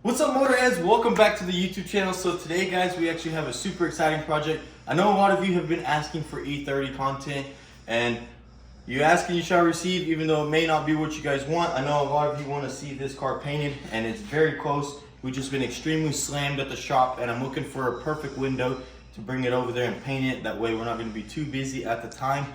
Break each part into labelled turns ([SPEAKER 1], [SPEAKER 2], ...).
[SPEAKER 1] What's up, Motorheads? Welcome back to the YouTube channel. So today, guys, we actually have a super exciting project. I know a lot of you have been asking for E30 content, and you ask and you shall receive, even though it may not be what you guys want. I know a lot of you want to see this car painted, and it's very close. We've just been extremely slammed at the shop, and I'm looking for a perfect window to bring it over there and paint it. That way we're not going to be too busy at the time.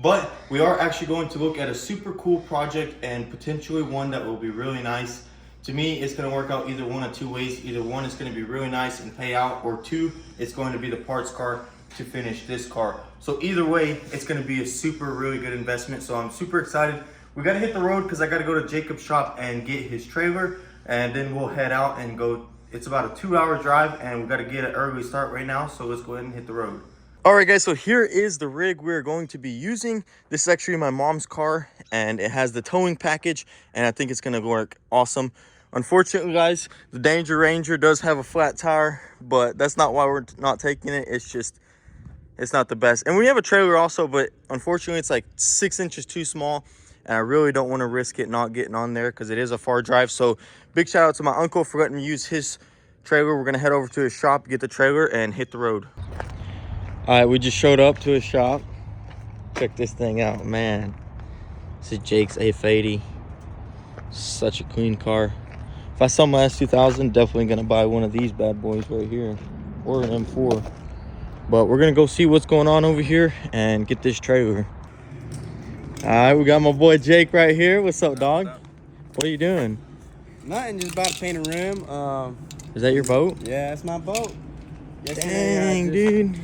[SPEAKER 1] But we are actually going to look at a super cool project, and potentially one that will be really nice. To me, it's going to work out either one of two ways. Either one, is going to be really nice and pay out, or two, it's going to be the parts car to finish this car. So either way, it's going to be a super really good investment. So I'm super excited. We got to hit the road because I got to go to Jacob's shop and get his trailer, and then we'll head out and go. It's about a 2-hour drive, and we got to get an early start right now. So let's go ahead and hit the road. All right, guys, so here is the rig we're going to be using. This is actually my mom's car, and it has the towing package, and I think it's going to work awesome. Unfortunately, guys, the Danger Ranger does have a flat tire, but that's not why we're not taking it. It's just, it's not the best. And we have a trailer also, but unfortunately, it's like 6 inches too small, and I really don't want to risk it not getting on there because it is a far drive. So big shout out to my uncle for letting me use his trailer. We're going to head over to his shop, get the trailer, and hit the road. All right, we just showed up to his shop. Check this thing out, man. This is Jake's E30. Such a clean car. If I sell my S2000, definitely gonna buy one of these bad boys right here, or an M4. But we're gonna go see what's going on over here and get this trailer. All right, we got my boy Jake right here. What's up, dog? What are you doing?
[SPEAKER 2] Nothing, just about to paint a rim.
[SPEAKER 1] Is that your boat?
[SPEAKER 2] Yeah, that's my boat.
[SPEAKER 1] Dang, dude.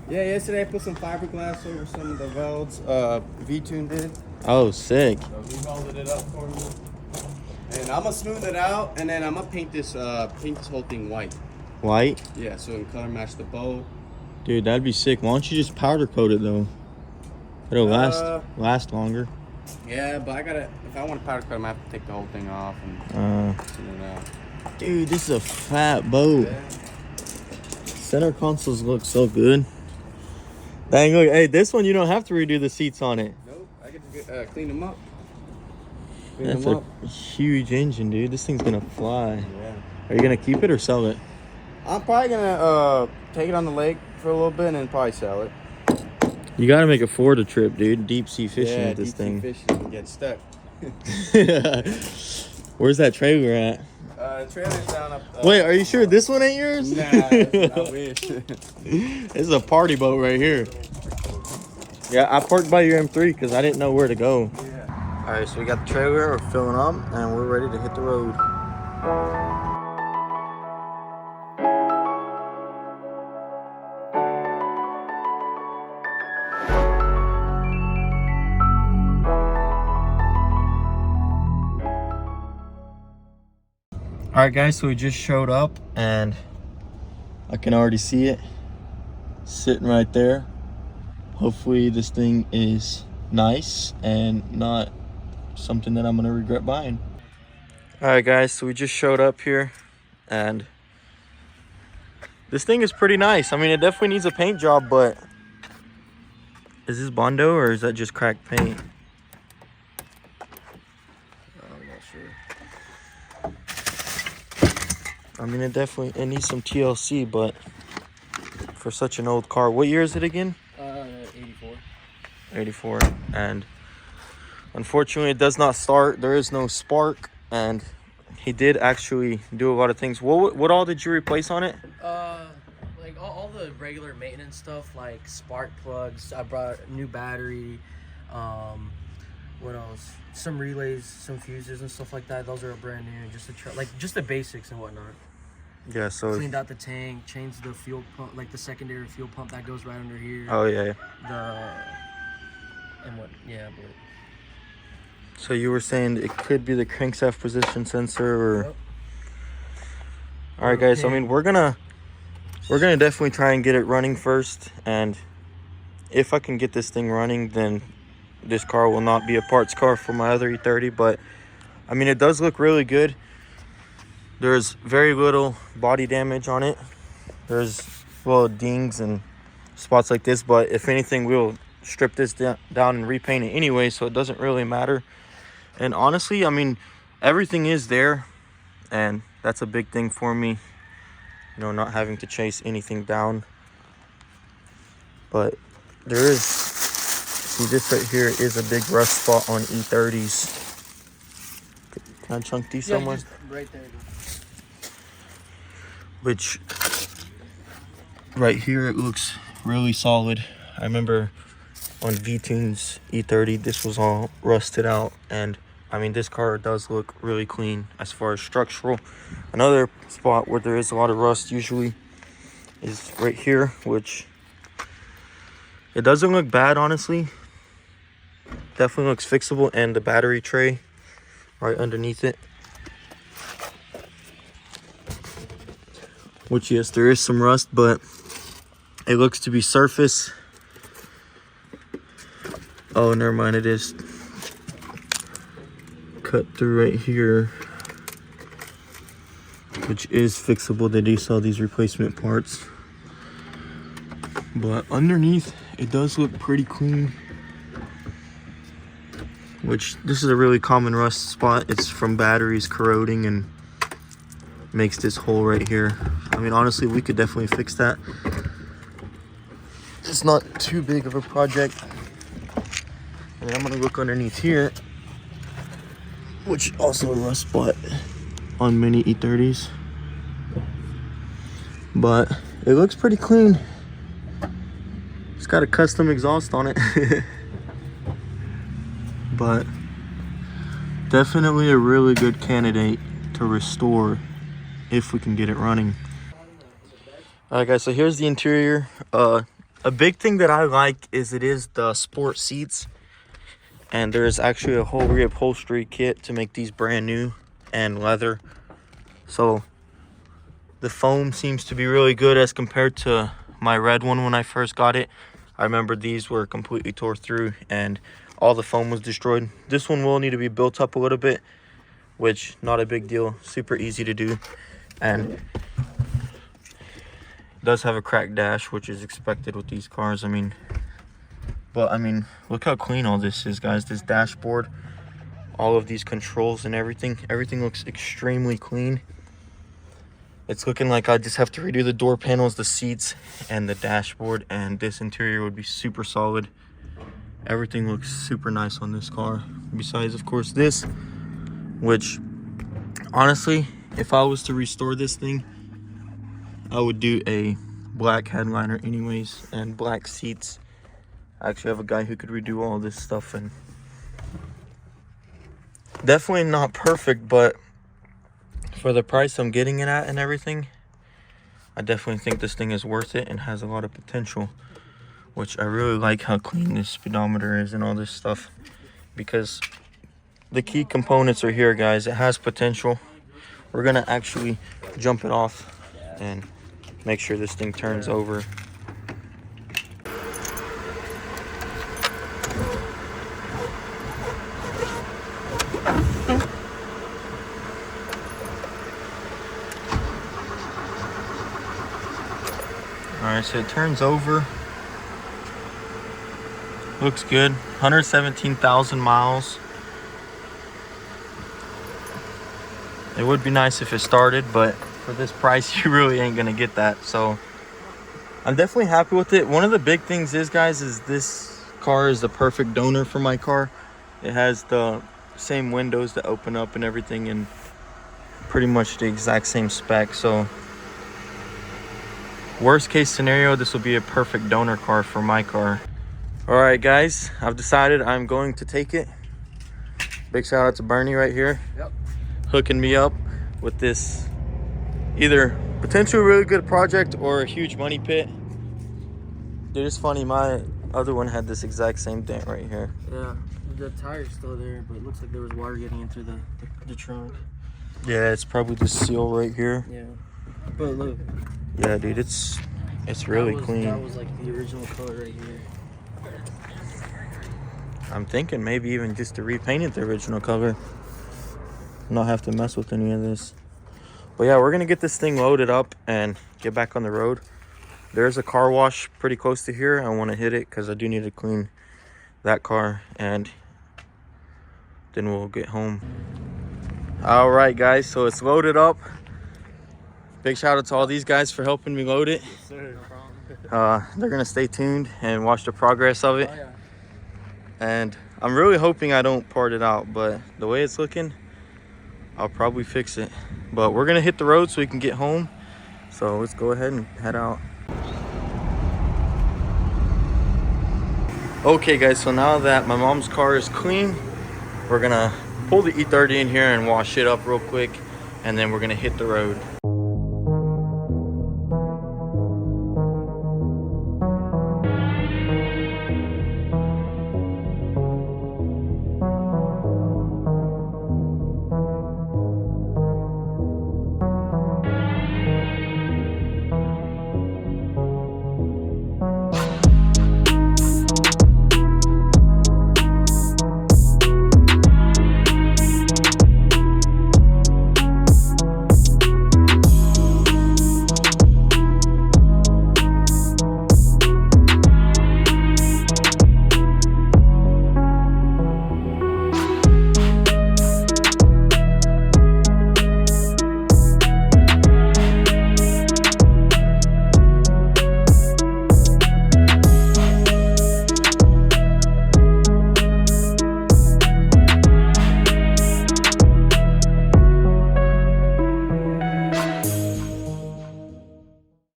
[SPEAKER 2] Yeah, yesterday I put some fiberglass over some of the welds. V-Tune did.
[SPEAKER 1] Oh, sick.
[SPEAKER 2] So he welded it up for me. And I'm gonna smooth it out, and then I'm gonna paint this whole thing white.
[SPEAKER 1] White?
[SPEAKER 2] Yeah, so it can color match the bow.
[SPEAKER 1] Dude, that'd be sick. Why don't you just powder coat it though? It'll last longer.
[SPEAKER 2] Yeah, but if I want to powder coat, I'm gonna have to take the whole thing off and smooth it out.
[SPEAKER 1] Dude, this is a fat boat.
[SPEAKER 2] Yeah.
[SPEAKER 1] Center consoles look so good. Dang, look, hey, this one you don't have to redo the seats on it.
[SPEAKER 2] Nope, I can just clean them up.
[SPEAKER 1] That's a huge engine, dude. This thing's gonna fly.
[SPEAKER 2] Yeah.
[SPEAKER 1] Are you gonna keep it or sell it?
[SPEAKER 2] I'm probably gonna take it on the lake for a little bit and then probably sell it.
[SPEAKER 1] You gotta make a Florida trip, dude. Deep sea fishing with this thing.
[SPEAKER 2] Deep sea fishing and get stuck.
[SPEAKER 1] Where's that trailer at?
[SPEAKER 2] Trailer's down up.
[SPEAKER 1] Wait, are you sure this one ain't yours?
[SPEAKER 2] Nah, I wish.
[SPEAKER 1] This is a party boat right here. Yeah, I parked by your M3 because I didn't know where to go.
[SPEAKER 2] Yeah.
[SPEAKER 1] All right, so we got the trailer, we're filling up, and we're ready to hit the road. All right, guys, so we just showed up, and I can already see it sitting right there. Hopefully this thing is nice and not something that I'm gonna regret buying. All right, guys, so we just showed up here, and this thing is pretty nice. I mean, it definitely needs a paint job, but is this Bondo or is that just cracked paint?
[SPEAKER 2] I'm not sure.
[SPEAKER 1] I mean, it needs some TLC, but for such an old car. What year is it again?
[SPEAKER 2] 84.
[SPEAKER 1] 84. And unfortunately, it does not start. There is no spark, and he did actually do a lot of things. What all did you replace on it?
[SPEAKER 3] Like all the regular maintenance stuff, like spark plugs. I brought a new battery. What else? Some relays, some fuses, and stuff like that. Those are brand new. Just the basics and whatnot.
[SPEAKER 1] Yeah, so
[SPEAKER 3] Cleaned out the tank, changed the fuel pump, like the secondary fuel pump that goes right under here.
[SPEAKER 1] oh yeah.
[SPEAKER 3] But
[SPEAKER 1] So you were saying it could be the crankshaft position sensor, or
[SPEAKER 3] yep.
[SPEAKER 1] All right, guys. So, I mean, we're gonna definitely try and get it running first, and if I can get this thing running, then this car will not be a parts car for my other E30. But I mean, it does look really good. There's very little body damage on it. There's little dings and spots like this, but if anything, we'll strip this down and repaint it anyway, so it doesn't really matter. And honestly, I mean, everything is there, and That's a big thing for me, you know, not having to chase anything down. But there is, see, this right here is a big rust spot on E30s. Can I chunk these somewhere?
[SPEAKER 3] Just right there.
[SPEAKER 1] Which right here it looks really solid. I remember on V-Tunes E30 this was all rusted out, and I mean this car does look really clean as far as structural. Another spot where there is a lot of rust usually is right here, which it doesn't look bad honestly. Definitely looks fixable, and the battery tray right underneath it, which yes, there is some rust, but it looks to be surface. Oh, never mind, it is cut through right here, which is fixable. They do sell these replacement parts, but underneath it does look pretty clean, which this is a really common rust spot. It's from batteries corroding and makes this hole right here. I mean, honestly, we could definitely fix that. It's not too big of a project. And then I'm gonna look underneath here, which also a rust spot on many E30s, but it looks pretty clean. It's got a custom exhaust on it. But definitely a really good candidate to restore if we can get it running. Alright guys, so here's the interior. A big thing that I like is it is the sport seats, and there is actually a whole reupholstery kit to make these brand new and leather. So the foam seems to be really good as compared to my red one when I first got it. I remember these were completely tore through and all the foam was destroyed. This one will need to be built up a little bit, which not a big deal, super easy to do. And does have a cracked dash, which is expected with these cars. I mean, look how clean all this is, guys. This dashboard, all of these controls and everything looks extremely clean. It's looking like I just have to redo the door panels, the seats, and the dashboard, and this interior would be super solid. Everything looks super nice on this car, besides of course this, which honestly, if I was to restore this thing, I would do a black headliner anyways and black seats. I actually have a guy who could redo all this stuff, and definitely not perfect, but for the price I'm getting it at and everything, I definitely think this thing is worth it and has a lot of potential. Which I really like how clean this speedometer is and all this stuff, because the key components are here, guys. It has potential. We're gonna actually jump it off and make sure this thing turns over. Alright, so it turns over. Looks good. 117,000 miles. It would be nice if it started, but for this price, you really ain't gonna get that. So I'm definitely happy with it. One of the big things is, guys, is this car is the perfect donor for my car. It has the same windows that open up and everything, and pretty much the exact same spec. So worst case scenario, this will be a perfect donor car for my car. All right, guys, I've decided I'm going to take it. Big shout out to Bernie right here.
[SPEAKER 3] Yep.
[SPEAKER 1] Hooking me up with this either potentially really good project or a huge money pit. Dude, it's funny, my other one had this exact same dent right here.
[SPEAKER 3] Yeah, the tire's still there, but it looks like there was water getting into the trunk.
[SPEAKER 1] Yeah, it's probably the seal right here.
[SPEAKER 3] Yeah, but look.
[SPEAKER 1] Yeah, dude, it's really clean.
[SPEAKER 3] That was like the original color right here.
[SPEAKER 1] I'm thinking maybe even just to repaint it the original color, not have to mess with any of this. But yeah, we're gonna get this thing loaded up and get back on the road. There's a car wash pretty close to here. I want to hit it because I do need to clean that car, and then we'll get home. All right, guys, so it's loaded up. Big shout out to all these guys for helping me load it.
[SPEAKER 2] Yes, sir. No problem.
[SPEAKER 1] They're gonna stay tuned and watch the progress of it.
[SPEAKER 3] Oh, yeah.
[SPEAKER 1] And I'm really hoping I don't part it out, but the way it's looking, I'll probably fix it. But we're gonna hit the road so we can get home. So let's go ahead and head out. Okay guys, so now that my mom's car is clean, we're gonna pull the E30 in here and wash it up real quick, and then we're gonna hit the road.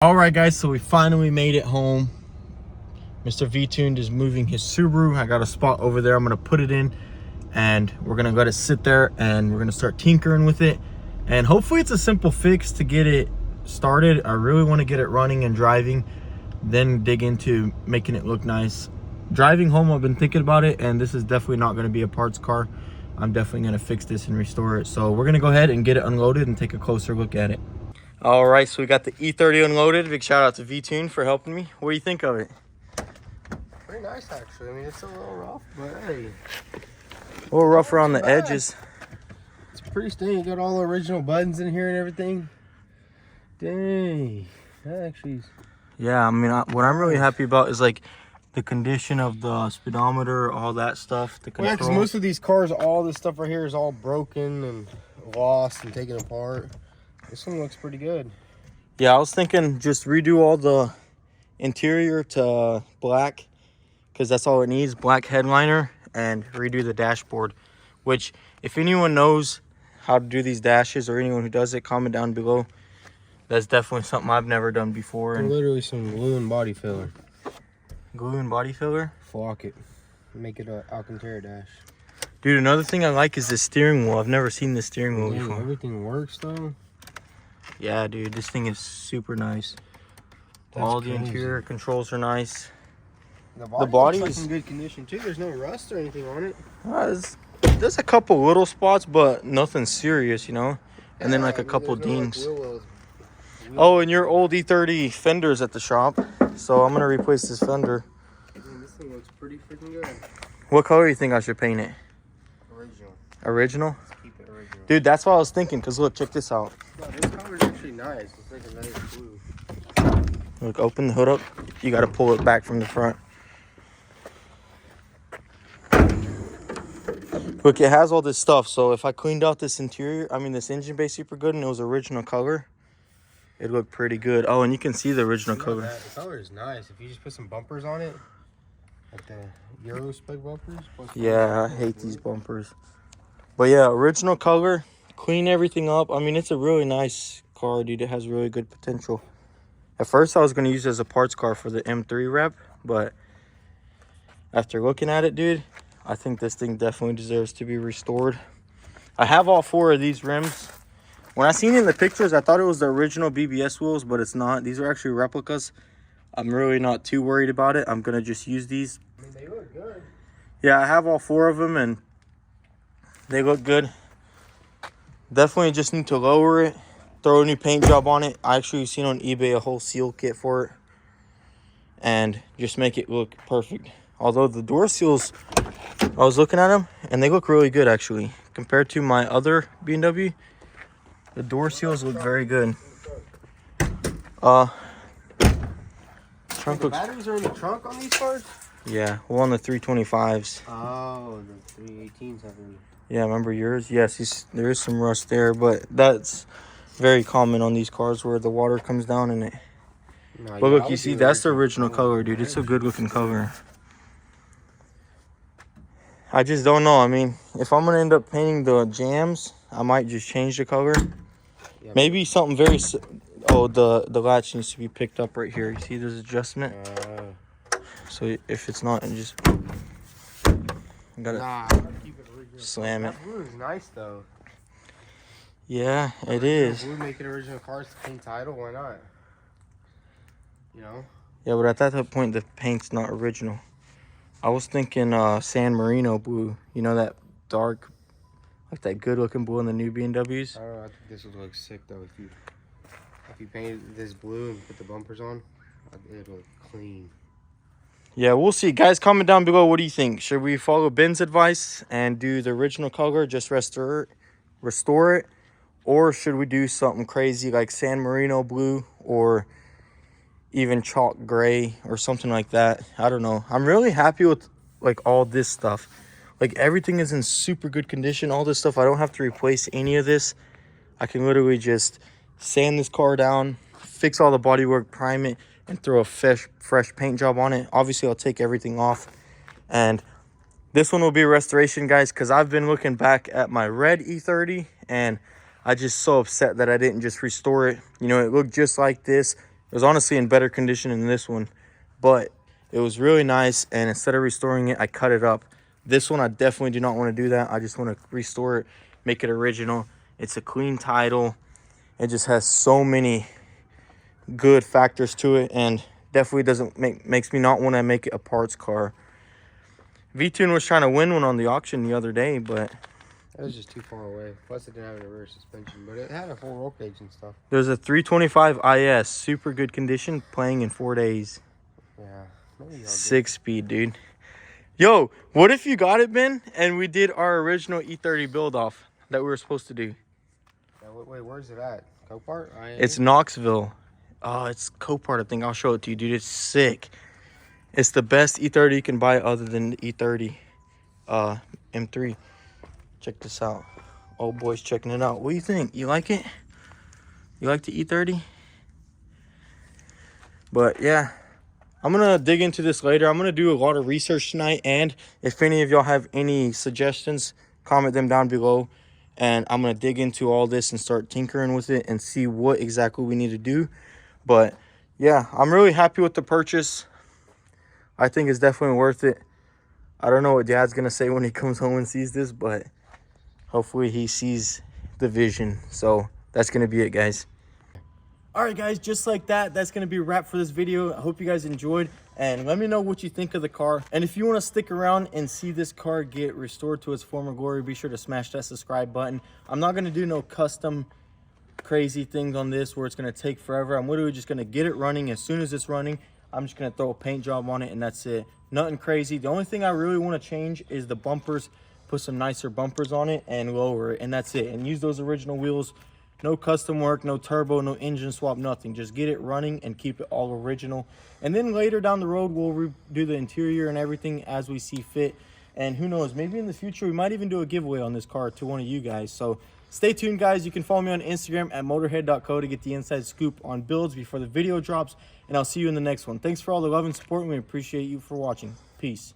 [SPEAKER 1] All right guys, so we finally made it home. Mr. V-Tuned is moving his Subaru. I got a spot over there I'm gonna put it in, and we're gonna let it sit there and we're gonna start tinkering with it. And hopefully it's a simple fix to get it started. I really want to get it running and driving, then dig into making it look nice. Driving home, I've been thinking about it, and this is definitely not gonna be a parts car. I'm definitely gonna fix this and restore it. So we're gonna go ahead and get it unloaded and take a closer look at it. All right, so we got the E30 unloaded. Big shout out to V-Tune for helping me. What do you think of it?
[SPEAKER 3] Pretty nice, actually. I mean, it's a little rough, but hey.
[SPEAKER 1] A little rough around the edges.
[SPEAKER 3] It's pretty stinky. You got all the original buttons in here and everything. Dang. That actually is...
[SPEAKER 1] Yeah, I mean, what I'm really happy about is like the condition of the speedometer, all that stuff. The control.
[SPEAKER 3] Yeah, because most of these cars, all this stuff right here is all broken and lost and taken apart. This one looks pretty good.
[SPEAKER 1] Yeah, I was thinking just redo all the interior to black, because that's all it needs, black headliner, and redo the dashboard. Which, if anyone knows how to do these dashes, or anyone who does it, comment down below. That's definitely something I've never done before. And
[SPEAKER 3] literally some glue and body filler.
[SPEAKER 1] Glue and body filler?
[SPEAKER 3] Flock it. Make it a Alcantara dash.
[SPEAKER 1] Dude, another thing I like is the steering wheel. I've never seen the steering wheel
[SPEAKER 3] Dang,
[SPEAKER 1] before.
[SPEAKER 3] everything works though.
[SPEAKER 1] Yeah, dude, this thing is super nice.
[SPEAKER 3] That's
[SPEAKER 1] all the
[SPEAKER 3] crazy.
[SPEAKER 1] interior controls are nice.
[SPEAKER 3] The
[SPEAKER 1] body
[SPEAKER 3] looks
[SPEAKER 1] is
[SPEAKER 3] like in good condition too. There's no rust or anything on it.
[SPEAKER 1] There's a couple little spots, but nothing serious, you know. And then like a couple
[SPEAKER 3] there's no, like,
[SPEAKER 1] dings.
[SPEAKER 3] wheel wells.
[SPEAKER 1] Oh, and your old E30 fender's at the shop, so I'm gonna replace this fender.
[SPEAKER 3] Man, this thing looks pretty freaking good.
[SPEAKER 1] What color do you think I should paint it?
[SPEAKER 3] Original.
[SPEAKER 1] Original?
[SPEAKER 3] Let's keep it original.
[SPEAKER 1] Dude, that's what I was thinking, because look, check this out.
[SPEAKER 3] No, this color's actually nice. It's like a nice blue.
[SPEAKER 1] Look, open the hood up. You gotta pull it back from the front. Look, it has all this stuff, so if I cleaned out this interior, this engine bay super good, and it was original color, it looked pretty good. Oh, and you can see the original color.
[SPEAKER 3] The color is nice. If you just put some bumpers on it, like the Euro spec bumpers.
[SPEAKER 1] Yeah, I hate these bumpers. But yeah, original color, clean everything up. It's a really nice car, dude. It has really good potential. At first, I was going to use it as a parts car for the M3 rep, but after looking at it, dude, I think this thing definitely deserves to be restored. I have all 4 of these rims. When I seen it in the pictures, I thought it was the original BBS wheels, but it's not. These are actually replicas. I'm really not too worried about it. I'm going to just use these.
[SPEAKER 3] They look good.
[SPEAKER 1] Yeah, I have all 4 of them, and they look good. Definitely just need to lower it, throw a new paint job on it. I actually seen on eBay a whole seal kit for it, and just make it look perfect. Although the door seals, I was looking at them, and they look really good, actually. Compared to my other BMW, the door seals look very good. Trunk
[SPEAKER 3] The
[SPEAKER 1] looks...
[SPEAKER 3] batteries are in the trunk on these cars?
[SPEAKER 1] Yeah, well, on the 325s.
[SPEAKER 3] Oh, the 318s have them.
[SPEAKER 1] Yeah, remember yours? Yes, there is some rust there, but that's very common on these cars where the water comes down in it.
[SPEAKER 2] No,
[SPEAKER 1] But
[SPEAKER 2] yeah,
[SPEAKER 1] look,
[SPEAKER 2] I
[SPEAKER 1] you
[SPEAKER 2] would
[SPEAKER 1] see,
[SPEAKER 2] do
[SPEAKER 1] that's the original color, dude. It's a good looking color. I just don't know. I mean, if I'm gonna end up painting the jams, I might just change the color.
[SPEAKER 2] Yeah,
[SPEAKER 1] Maybe something very. Oh, the latch needs to be picked up right here. You see, there's adjustment. So if it's not, and just gotta
[SPEAKER 2] keep it original.
[SPEAKER 1] slam it.
[SPEAKER 2] That blue is nice though.
[SPEAKER 1] Yeah, it is.
[SPEAKER 2] Blue making original cars to paint title. Why not? You know.
[SPEAKER 1] Yeah, but at that point, the paint's not original. I was thinking San Marino blue. You know, that dark, like that good looking blue in the new BMWs.
[SPEAKER 2] I don't know. I think this would look sick though if you painted this blue and put the bumpers on. It'd look clean.
[SPEAKER 1] Yeah, we'll see. Guys, comment down below. What do you think? Should we follow Ben's advice and do the original color, just restore it? Or should we do something crazy like San Marino blue or even chalk gray or something like that? I don't know. I'm really happy with like all this stuff. Like everything is in super good condition. All this stuff, I don't have to replace any of this. I can literally just sand this car down, fix all the bodywork, prime it, and throw a fresh paint job on it. Obviously, I'll take everything off. And this one will be a restoration, guys, because I've been looking back at my red E30, and I just so upset that I didn't just restore it. You know, it looked just like this. It was honestly in better condition than this one, but it was really nice, and instead of restoring it, I cut it up. This one, I definitely do not want to do that. I just want to restore it, make it original. It's a clean title. It just has so many good factors to it, and definitely doesn't makes me not want to make it a parts car. V-Tune was trying to win one on the auction the other day, but
[SPEAKER 2] That was just too far away. Plus, it didn't have a rear suspension, but it had a full roll cage and stuff.
[SPEAKER 1] there's a 325 IS, super good condition, playing in 4 days.
[SPEAKER 2] Yeah. Maybe I'll
[SPEAKER 1] 6-speed, dude. Yo, what if you got it, Ben, and we did our original E30 build off that we were supposed to do?
[SPEAKER 2] Wait, where's it at? Copart?
[SPEAKER 1] It's Knoxville. Oh, it's Copart, I think. I'll show it to you, dude. It's sick. It's the best E30 you can buy other than the E30 M3. Check this out. Old boy's checking it out. What do you think? You like it? You like the E30? But yeah, I'm gonna dig into this later. I'm gonna do a lot of research tonight, and if any of y'all have any suggestions, comment them down below, and I'm gonna dig into all this and start tinkering with it and see what exactly we need to do. But yeah, I'm really happy with the purchase. I think it's definitely worth it. I don't know what Dad's gonna say when he comes home and sees this, but hopefully he sees the vision. So that's gonna be it, guys. All right, guys, just like that, that's gonna be a wrap for this video. I hope you guys enjoyed, and let me know what you think of the car. And if you want to stick around and see this car get restored to its former glory, be sure to smash that subscribe button. I'm not gonna do no custom crazy things on this where it's gonna take forever. I'm literally just gonna get it running. As soon as it's running, I'm just gonna throw a paint job on it, and that's it. Nothing crazy. The only thing I really want to change is the bumpers. Put some nicer bumpers on it and lower it, and that's it. And use those original wheels. No custom work, no turbo, no engine swap, nothing. Just get it running and keep it all original. And then later down the road, we'll redo the interior and everything as we see fit. And who knows, maybe in the future, we might even do a giveaway on this car to one of you guys. So stay tuned, guys. You can follow me on Instagram at motorhead.co to get the inside scoop on builds before the video drops. And I'll see you in the next one. Thanks for all the love and support, and we appreciate you for watching. Peace.